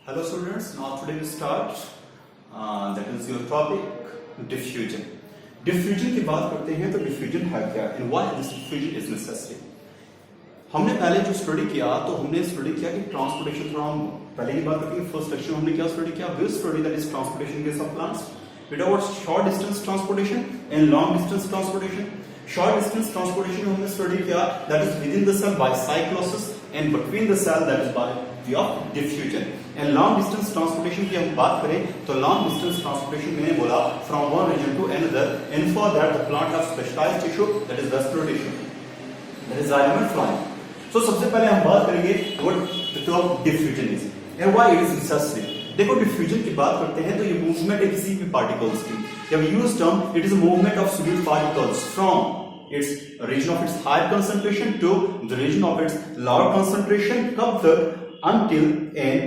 Hello students, now today we start that is your topic diffusion. Diffusion की बात करते हैं तो diffusion है क्या and why this diffusion is necessary. हमने पहले जो स्टडी किया तो हमने स्टडी किया कि ट्रांसपोर्टेशन थोड़ा हम पहले की बात करते हैं फर्स्ट लेक्चर में हमने क्या स्टडी किया we study that is transportation case of plants we talk about short distance transportation and long distance transportation. Short distance transportation हमने स्टडी किया that is within the cell by cyclosis and between the cell that is by way of diffusion. And long distance transportation की हम बात करें तो long distance transportation मैंने बोला from one region to another and for that the plant have specialised tissue that is respiratory tissue that is xylem phloem. तो सबसे पहले हम बात करेंगे what diffusion is and why it is necessary. देखो diffusion की बात करते हैं तो ये मूवमेंट है किसी भी पार्टिकल्स की. जब use term it is a movement of solid particles from its region of its higher concentration to the region of its lower concentration. कब तक? Until an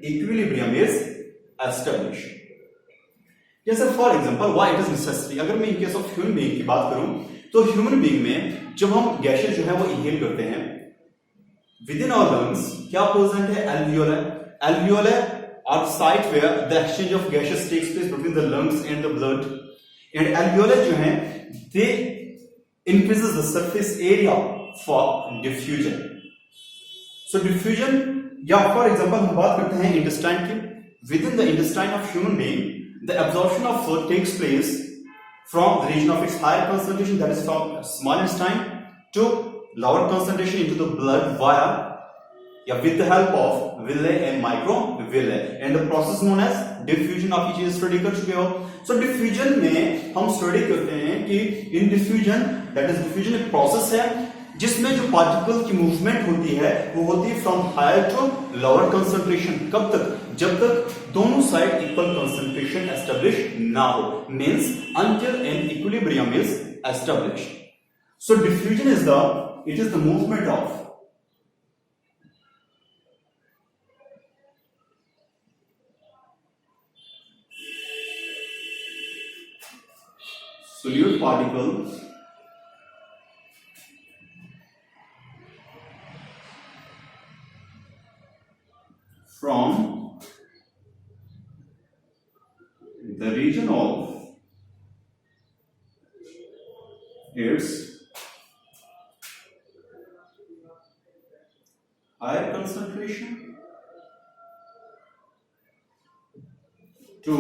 equilibrium is established. जैसे for example why it is necessary. अगर मैं in case of human being की बात करूं तो human being में जब हम गैसेस जो है वो इनहेल करते हैं विद इन आवर लंग्स क्या प्रेजेंट है? alveoli. Alveoli are the site where the exchange of gases takes place between the lungs and the blood. And alveoli जो हैं they increases the surface area for diffusion. So diffusion या for example हम बात करते हैं intestine की. Within the intestine of human being, the absorption of food takes place from the region of its higher concentration, that is from small intestine, to lower concentration into the blood via with the help of villi and microvilli, and the process known as diffusion of which study कर चुके हो. So diffusion में हम study करते हैं कि in diffusion that is diffusion एक process है जिसमें जो पार्टिकल की मूवमेंट होती है वो होती है from higher to lower concentration. कब तक? जब तक दोनों साइड इक्वल कंसंट्रेशन एस्टेब्लिश ना हो, means until an equilibrium is established. So diffusion is the movement of solute particles from the region of its higher concentration to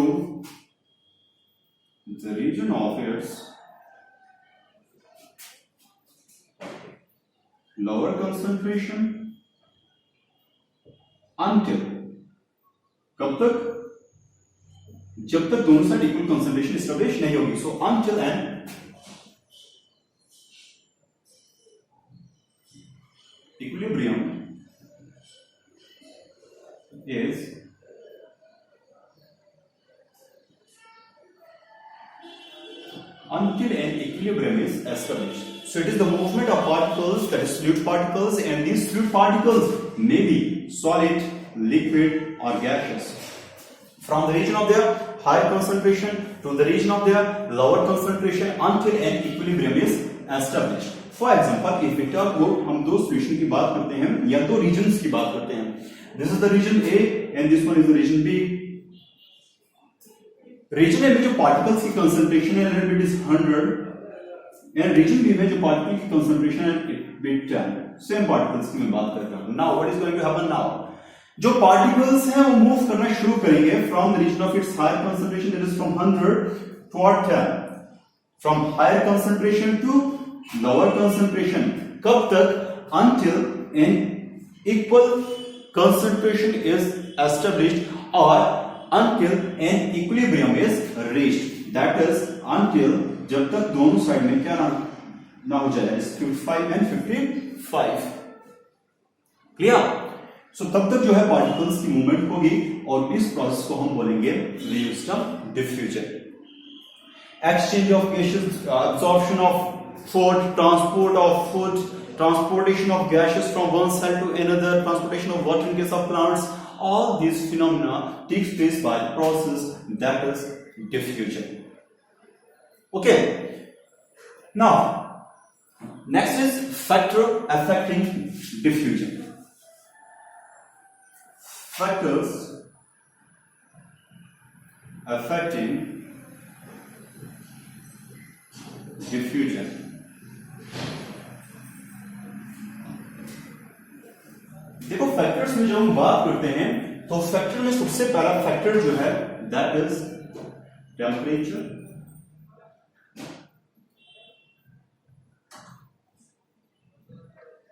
the region of its lower concentration until कब तक? जब तक दोनों side equal concentration establish नहीं होगी. सो until an equilibrium is established. So it is the movement of particles, that is solute particles, and these solute particles may be solid, liquid or gaseous from the region of their higher concentration to the region of their lower concentration until an equilibrium is established. For example, if we talk about हम दो solution की बात करते हैं या दो regions की बात करते हैं. This is the region A and this one is the region B. Region A में जो पार्टिकल्स की कंसंट्रेशन है it is 100 and region B में जो पार्टिकल की कंसंट्रेशन है इट इज 10. सेम पार्टिकल्स की मैं बात कर रहा हूं. Now what is going to happen now? जो पार्टिकल्स हैं वो मूव करना शुरू करेंगे from the region of its higher concentration that is from 100 toward 10, from higher concentration to lower concentration. कब तक? until an equal concentration is established or until an equilibrium is reached. That is until जब तक दोनों side में क्या ना हो जाए 55 and 55. क्लियर? सो तब तक जो है पार्टिकल्स की मूवमेंट होगी और इस प्रोसेस को हम बोलेंगे diffusion. Exchange of gases, absorption of food, transport of food, transportation of gases from one cell to another, transportation of water in case of plants. All these phenomena takes place by the process that is diffusion. Okay. Now, next is factor affecting diffusion. Factors affecting diffusion. देखो factors में जब हम बात करते हैं तो factor में सबसे पहला फैक्टर जो है that is temperature,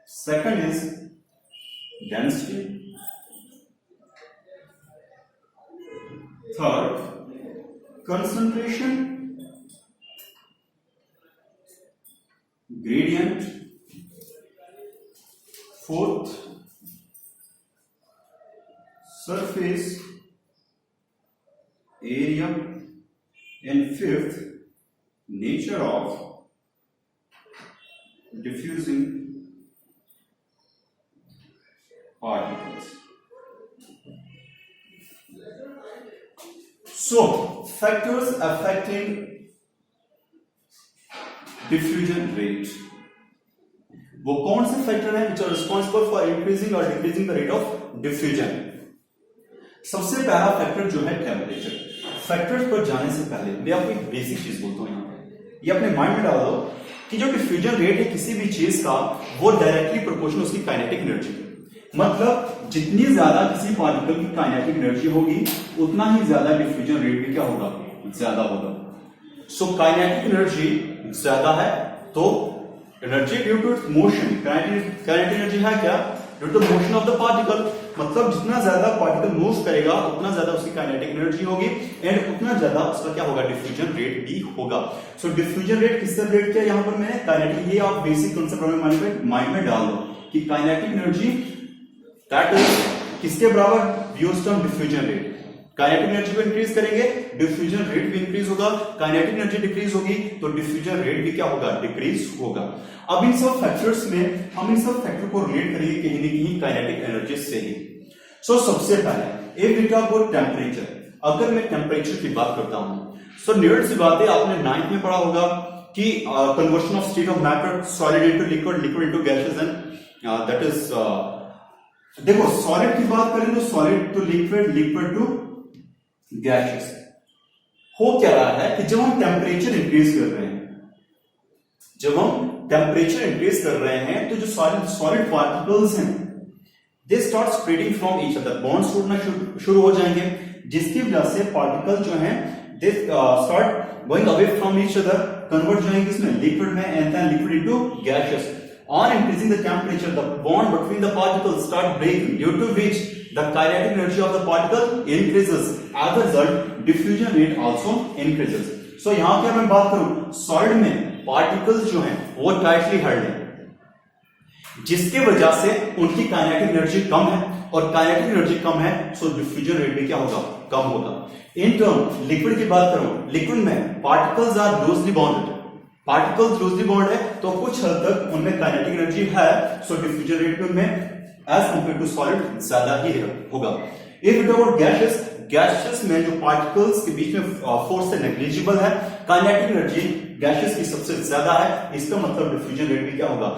second is density, third concentration, gradient, fourth surface area, and fifth nature of diffusing particles. So factors affecting diffusion rate, वो कौन से फैक्टर हैं which are responsible for increasing or decreasing the rate of diffusion? सबसे पहला factor जो है temperature. Factors पर जाने से पहले मैं आपको एक बेसिक चीज बोलता हूं, यहां पे ये अपने माइंड में डाल दो कि जो डिफ्यूजन रेट है किसी भी चीज का वो डायरेक्टली प्रोपोर्शनल उसकी काइनेटिक एनर्जी है। मतलब जितनी ज्यादा किसी पार्टिकल की काइनेटिक एनर्जी होगी उतना ही ज्यादा डिफ्यूजन रेट भी क्या होगा, ज्यादा होगा। सो काइनेटिक एनर्जी ज्यादा है तो energy due to motion, kinetic energy है क्या, due to motion of the particle. मतलब जितना ज्यादा पार्टिकल मूव करेगा उतना ज्यादा उसकी काइनेटिक एनर्जी होगी एंड उतना ज्यादा उसका क्या होगा, डिफ्यूजन रेट भी होगा। सो डिफ्यूजन रेट किससे रेट किया यहां पर मैंने, काइनेटिक। ये आप बेसिक कांसेप्ट अपने माइंड में डाल दो कि काइनेटिक एनर्जी दैट इज किसके बराबर, used term diffusion rate. Kinetic energy को इंक्रीज करेंगे डिफ्यूजन रेट भी इंक्रीज होगा, काइनेटिक एनर्जी डिक्रीज होगी तो डिफ्यूजन रेट भी क्या होगा, डिक्रीज होगा। अब इन सब फैक्टर्स में हम इन सब फैक्टर को रिलेट करेंगे कहीं ना कहीं काइनेटिक एनर्जी से ही। सो सबसे पहले एक बेटा को टेम्परेचर, अगर मैं टेम्परेचर की बात करता हूं सो न्यूटन की बात है आपने 9th में पढ़ा होगा कि conversion of state of matter, solid into liquid, liquid into gases and that is देखो सॉलिड की बात करें तो solid to liquid, liquid to gases. हो क्या रहा है कि जब हम टेम्परेचर इंक्रीज कर रहे हैं, जब हम टेम्परेचर इंक्रीज कर रहे हैं तो जो सॉलिड पार्टिकल्स हैं they start spreading from each other, bonds टूटना शुरू हो जाएंगे जिसकी वजह से पार्टिकल जो हैं they start going away from each other, convert जाएंगे इसमें लिक्विड में and then liquid into gases. On increasing the temperature, the bond between the particles start breaking, due to which the kinetic energy of the particle increases. As a result, diffusion rate also increases. So यहाँ क्या मैं बात करूं, solid में particles जो हैं वो tightly hulled हैं, जिसके वजह से उनकी काइनेटिक एनर्जी कम है और काइनेटिक एनर्जी कम है सो डिफ्यूजन रेट भी क्या होगा, कम होगा। इन टर्म लिक्विड की बात करूं, लिक्विड में particles are loosely bonded, particles loosely bond है तो कुछ हद तक उनमें काइनेटिक एनर्जी है सो डिफ्यूजन रेट में एज कंपेयर टू सॉलिड ज्यादा ही होगा। If it about gases, gases में जो पार्टिकल्स के बीच में फोर्स है नेग्लिजिबल है, काइनेटिक एनर्जी गैसेस की सबसे ज्यादा है, इसका मतलब डिफ्यूजन रेट भी क्या होगा,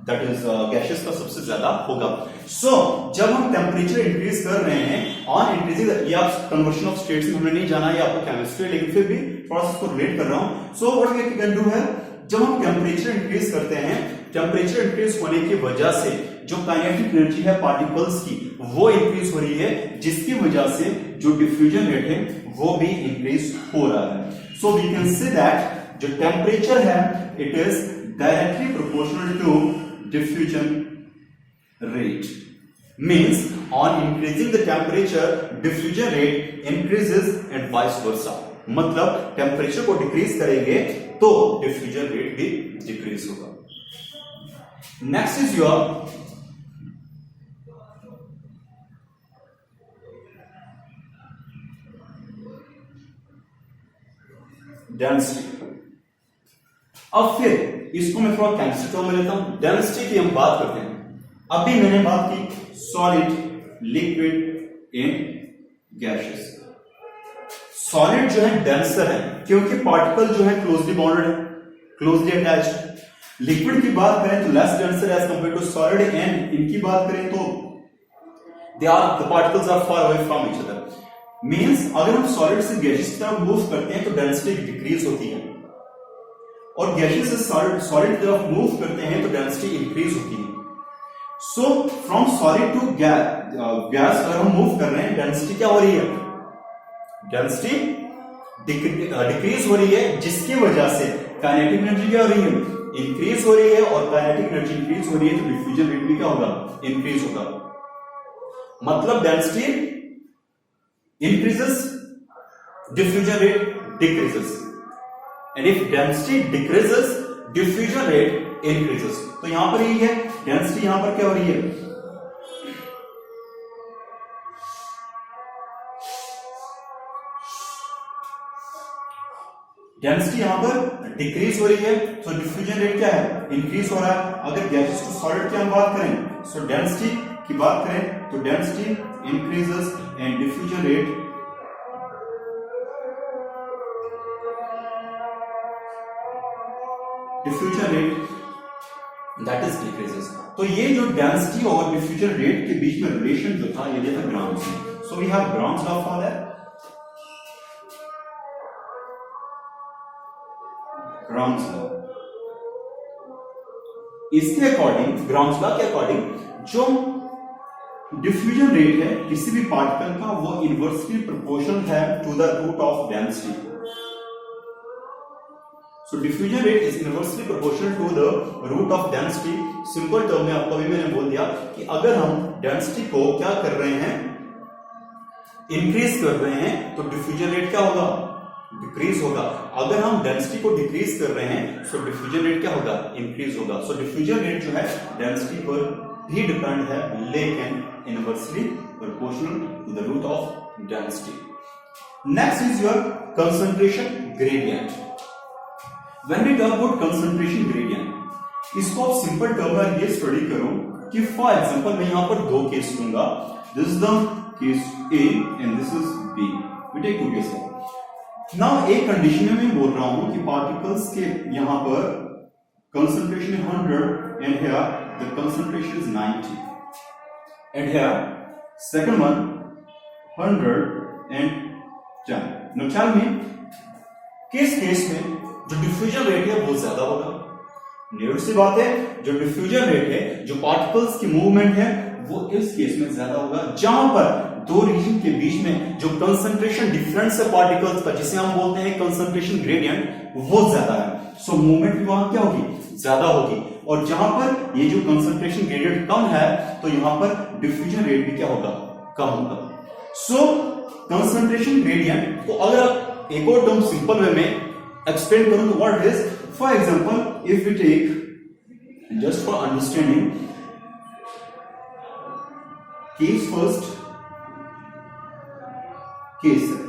दैट इज गैसेस का सबसे ज्यादा होगा। सो जब हम टेम्परेचर इंक्रीज कर रहे हैं ऑन इंक्रीजिंग, ये आप कन्वर्शन ऑफ स्टेट्स में हमने नहीं जाना, ये आपको केमिस्ट्री, लेकिन फिर भी थोड़ा सा इसको रिलेट कर रहा हूं। So what we can do है, जब हम टेम्परेचर इंक्रीज करते हैं, टेम्परेचर इंक्रीज होने की वजह से जो काइनेटिक एनर्जी है पार्टिकल्स की वो इंक्रीज हो रही है, जिसकी वजह से जो डिफ्यूजन रेट है वो भी इंक्रीज हो रहा है। So we can say that जो टेम्परेचर है it is directly proportional to diffusion rate, means on increasing the temperature diffusion rate increases and vice versa। मतलब टेम्परेचर को डिक्रीज करेंगे तो डिफ्यूजन रेट भी डिक्रीज होगा। Next is your density. अब फिर इसको मैं थोड़ा केमिस्ट्री टर्म में लेता हूं, डेंसिटी की हम बात करते हैं। अभी मैंने बात की solid, liquid and gases. Solid जो है डेंसर है क्योंकि पार्टिकल जो है क्लोजली बॉन्डेड है, क्लोजली अटैच्ड। लिक्विड की बात करें तो less denser as compare to solid, and इनकी बात करें तो they are the particles are far away from each other. Means अगर हम सॉलिड से गैसेस की तरफ मूव करते हैं तो डेंसिटी डिक्रीज होती है, और गैसेस से सॉलिड की तरफ मूव करते हैं तो डेंसिटी इंक्रीज होती है। So from solid to gas अगर हम मूव कर रहे हैं, डेंसिटी क्या हो रही है? डेंसिटी डिक्रीज हो रही है, जिसकी वजह से काइनेटिक एनर्जी क्या हो रही है? इंक्रीज हो रही है, और काइनेटिक एनर्जी इंक्रीज हो रही है तो डिफ्यूजन रेट भी क्या होगा? इंक्रीज होगा। मतलब density increases, diffusion rate decreases, and if density decreases, diffusion rate increases. तो यहां पर यही है, डेंसिटी यहां पर क्या हो रही है? डेंसिटी यहां पर डिक्रीज हो रही है, तो डिफ्यूजन रेट क्या है? इंक्रीज हो रहा है। अगर गैसेस टू सॉलिड की हम बात करें, सो डेंसिटी की बात करें तो density increases and diffusion rate that is decreases. तो ये जो डेंसिटी और डिफ्यूजन रेट के बीच में रिलेशन जो था, ये था ग्राम्स में। So we have Graham's law for that. Graham's law, इसके अकॉर्डिंग, ग्राम्स लॉ के अकॉर्डिंग, जो डिफ्यूजन रेट है किसी भी पार्टिकल का, वो इनवर्सली प्रोपोर्शनल है to the root of density. So diffusion rate is inversely proportional to the root of density। Simple term में आपको अभी मैंने बोल दिया कि अगर हम डेंसिटी को क्या कर रहे हैं? इंक्रीज कर रहे हैं, तो डिफ्यूजन रेट क्या होगा? डिक्रीज होगा। अगर हम डेंसिटी को डिक्रीज कर रहे हैं, सो डिफ्यूजन रेट क्या होगा? इंक्रीज होगा। सो डिफ्यूजन रेट जो है डेंसिटी पर भी डिपेंड है, लेकिन inversely proportional to the root of density. Next is your concentration gradient. When we talk about concentration gradient, इसको आप सिंपल टर्म में ये स्टडी करो कि फॉर एग्जांपल मैं यहां पर दो केस लूंगा, this is the case A and this is B. We take two case. Now एक कंडीशन में मैं बोल रहा हूं कि पार्टिकल्स के यहां पर concentration is 100 and here the concentration is 90, and here second one 110। now tell me, किस केस में जो डिफ्यूजन रेट है वो ज्यादा होगा? नेट सी बात है, जो डिफ्यूजन रेट है, जो पार्टिकल्स की मूवमेंट है, वो इस केस में ज्यादा होगा, जहां पर दो रीजन के बीच में जो कंसंट्रेशन डिफरेंस है पार्टिकल्स का, जिसे हम बोलते हैं कंसंट्रेशन ग्रेडियंट, वो ज्यादा है। सो मूवमेंट भी वहां क्या होगी? ज्यादा होगी। और जहां पर ये जो कंसंट्रेशन ग्रेडियंट कम है, तो यहां पर डिफ्यूजन रेट भी क्या होगा? कम होगा। सो कंसंट्रेशन ग्रेडियंट को अगर आप एक और टर्म सिंपल वे में explain करूं तो what is, for example, if we take just for understanding case first case है।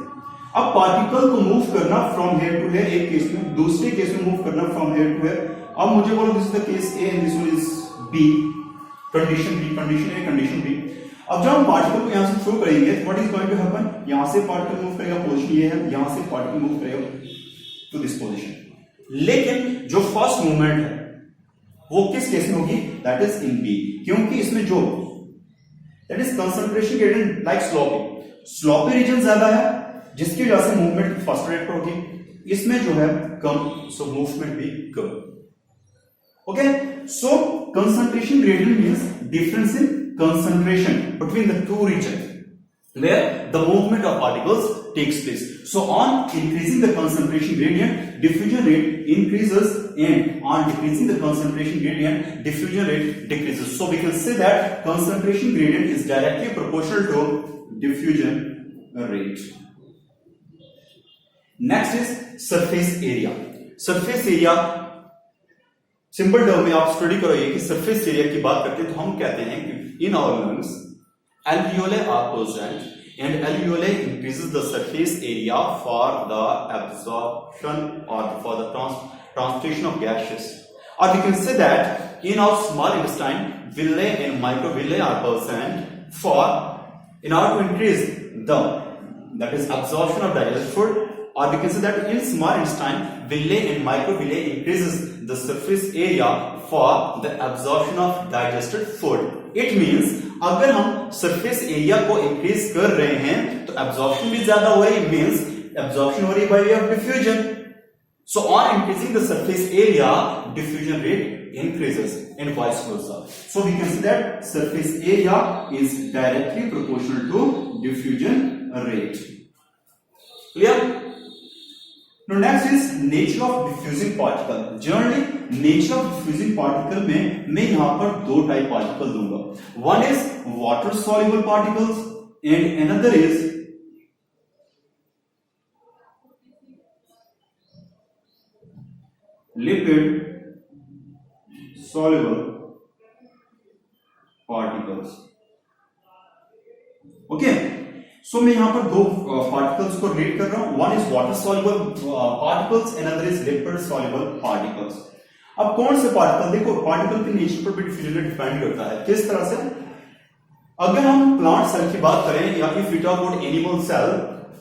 अब पार्टिकल को मूव करना फ्रॉम हेयर टू हेयर एक केस में, दूसरे केस में मूव करना फ्रॉम हेयर टू हेयर। अब मुझे बोलो this is the case A and this one is B, condition B, condition A, condition B. अब जब हम पार्टिकल को यहां से थ्रो करेंगे, what is going to happen? यहां से पार्टिकल मूव करेगा, पोजीशन ये है, यहां से पार्टिकल मूव करेगा टू दिस पोजीशन। लेकिन जो फर्स्ट मूवमेंट है वो किस केस में होगी? दैट इज इन बी, क्योंकि इसमें जो that is concentration gradient like sloppy region ज्यादा है, जिसकी वजह से मूवमेंट फास्ट रेट पर होगी। इसमें जो है कम, सो मूवमेंट भी कम। Okay, so concentration gradient means difference in concentration between the two regions where the movement of particles takes place. So on increasing the concentration gradient, diffusion rate increases, and on decreasing the concentration gradient, diffusion rate decreases. So we can say that concentration gradient is directly proportional to diffusion rate. Next is surface area. Surface area simple term में आप study करोगे कि surface area की बात करते हैं तो हम कहते हैं कि in our lungs alveoli are present and alveoli increases the surface area for the absorption or for the transportation of gases, or we can say that in our small intestine villi and microvilli are present for in order to increase the that is absorption of digested food, or we can say that in small intestine villi and microvilli increases the surface area for the absorption of digested food. It means अगर हम surface area को increase कर रहे हैं तो absorption भी ज्यादा हो रही है, मींस एब्जॉर्प्शन हो रही है bye way of diffusion. So on increasing the surface area, diffusion rate increases and vice versa. So we can say that surface area is directly proportional to diffusion rate. Clear? Now next is nature of diffusing particle. Generally, nature of diffusing particle में मैं यहाँ पर दो type particle दूंगा. One is water soluble particles and another is lipid soluble particles. Okay, so मैं यहां पर दो पार्टिकल्स को रीड कर रहा हूं. One is water soluble particles and other is lipid soluble particles. अब कौन से पार्टिकल, देखो पार्टिकल के नेचर पर भी डिफ्यूजन डिपेंड करता है. किस तरह से? अगर हम प्लांट सेल की बात करें या if we talk about animal cell,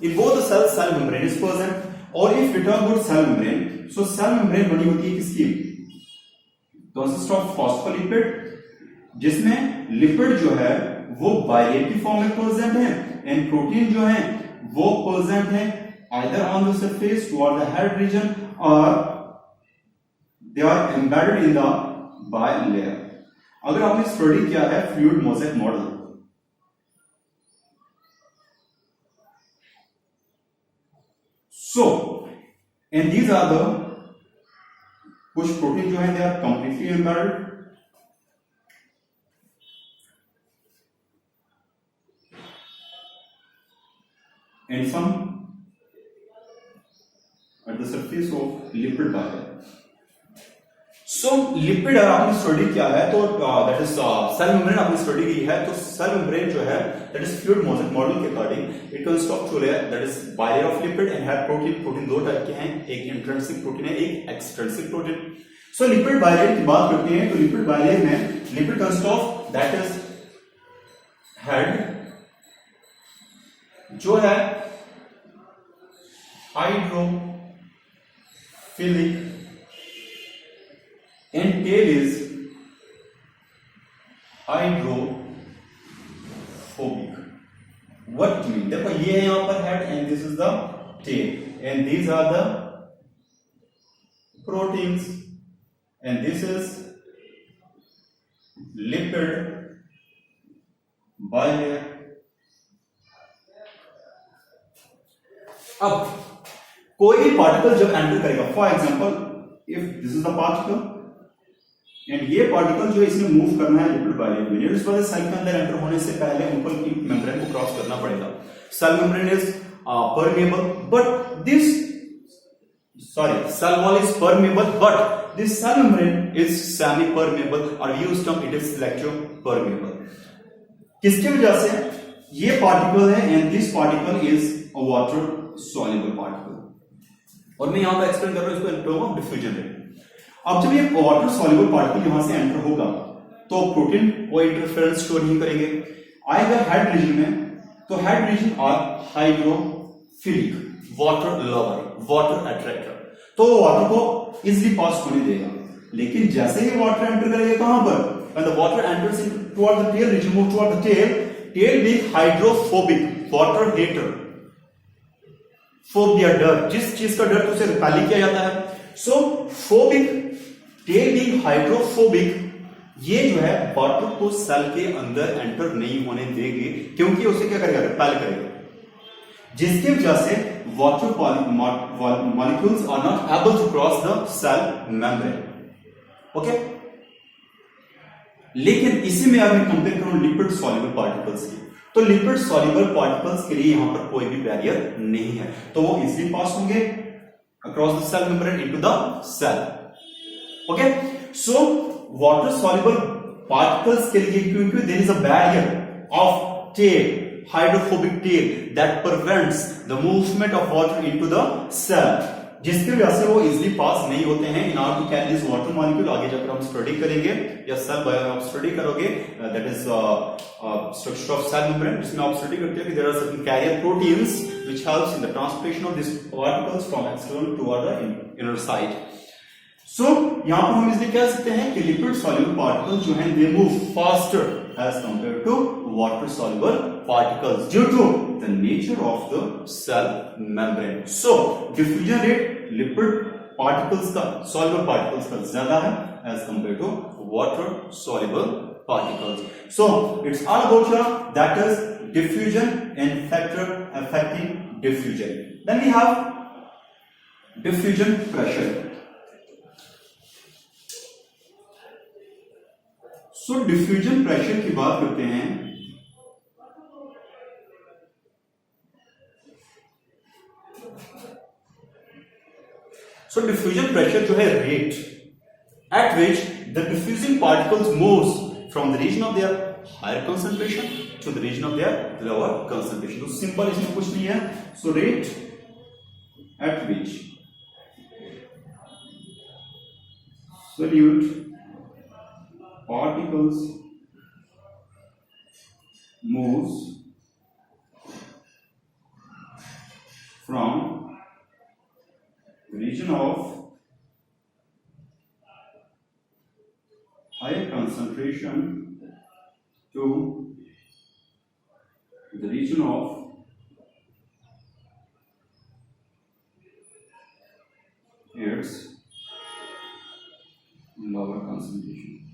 in both the cell cell membrane is present. और if we talk about cell membrane, so cell membrane बनी होती है किसकी? कंसिस्ट ऑफ फॉस्फोलिपिड, जिसमें लिपिड जो है वो बाइलेयर की फॉर्म में प्रेजेंट है एंड प्रोटीन जो है वो प्रेजेंट है either on the surface toward the head region और they are embedded in the bilayer. अगर आपने स्टडी किया है fluid mosaic model, so and these are the कुछ प्रोटीन जो है they are completely embedded and some at the surface of lipid bilayer. So lipid अगर आपने स्टडी किया है तो दैट इज सेल मेम्ब्रेन आपने स्टडी की है तो सेल मेम्ब्रेन जो है that is fluid mosaic model के according it consist of two layer that is bilayer of lipid and have protein. Protein दो टाइप के हैं, एक इंट्रिंसिक प्रोटीन है, एक extrinsic protein. So lipid bilayer की बात करते हैं तो लिपिड बाइलेयर में lipid consist of that is head जो है hydrophilic and tell is hydrophobic. What mean? देखो ये है यहां पर head and this is the tail and these are the proteins and this is lipid bilayer. अब कोई भी पार्टिकल जब एंटर करेगा, for example if this is the particle and ये पार्टिकल जो इसने मूव करना है लिपिड बाइलेयर में, इस वजह से सेल के अंदर एंटर होने से पहले उनको मेम्ब्रेन को क्रॉस करना पड़ेगा. Cell membrane is permeable but this cell wall is permeable but this cell membrane is semi permeable or we use term it is selective permeable. किसकी वजह से? ये पार्टिकल है and this particle is a water soluble particle. और मैं यहां पर explain कर रहा हूं इसको in term of diffusion rate. अब जब ये वाटर soluble particle यहां से एंटर होगा तो प्रोटीन कोई इंटरफेरेंस शो नहीं करेंगे. आएगा हेड रीजन में तो हेड रीजन और hydrophilic, water lover, water attractor, तो वाटर को इजीली पास होने देगा. लेकिन जैसे ही वाटर एंटर करेगा कहां पर? when the water enters into toward the tail region, move toward the tail being hydrophobic, water hater. Phobia, डर, जिस चीज का डर उसे रिपेल किया जाता है. सो फोबिक, टेल बीइंग हाइड्रोफोबिक, ये जो है वाटर को सेल के अंदर एंटर नहीं होने देगी क्योंकि उसे क्या करेगा? रिपेल करेगा, जिसकी वजह से water molecules are not able to cross the cell membrane. Okay, लेकिन इसी में अगर मैं कंपेयर करूं लिपिड सॉल्युबल पार्टिकल्स की, तो लिपिड सॉल्युबल पार्टिकल्स के लिए यहां पर कोई भी बैरियर नहीं है, तो वो इजीली पास होंगे across the cell membrane into the cell. Okay, so water soluble particles के लिए क्योंकि there is a barrier of tail, hydrophobic tail that prevents the movement of water into the cell, जिसकी वजह से वो easily पास नहीं होते हैं. In order to carry this water molecule, आगे जाकर हम स्टडी करेंगे या सेल बायो में आप स्टडी करोगे, that is structure of cell membrane, जिसमें आप स्टडी करते हो कि there are certain carrier proteins which helps in the transportation of this particles from external toward the inner side. So यहां पर हम इसलिए कह सकते हैं कि लिपिड सॉल्युबल पार्टिकल्स जो हैं they move faster as compared to water soluble particles due to the nature of the cell membrane. So diffusion rate lipid particles का soluble particles का ज्यादा है as compared to water soluble particles. So it's all about your, that is diffusion and factor affecting diffusion. Then we have diffusion pressure. So diffusion pressure की बात करते हैं. So diffusion pressure जो है rate at which the diffusing particles moves from the region of their higher concentration to the region of their lower concentration. तो simple इसमें कुछ नहीं है. So rate at which solute particles moves from the region of higher concentration to the region of its lower concentration.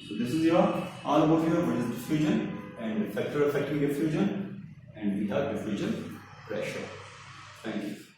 So this is your all about your what is diffusion and factor affecting diffusion, and we have diffusion pressure. Thank you.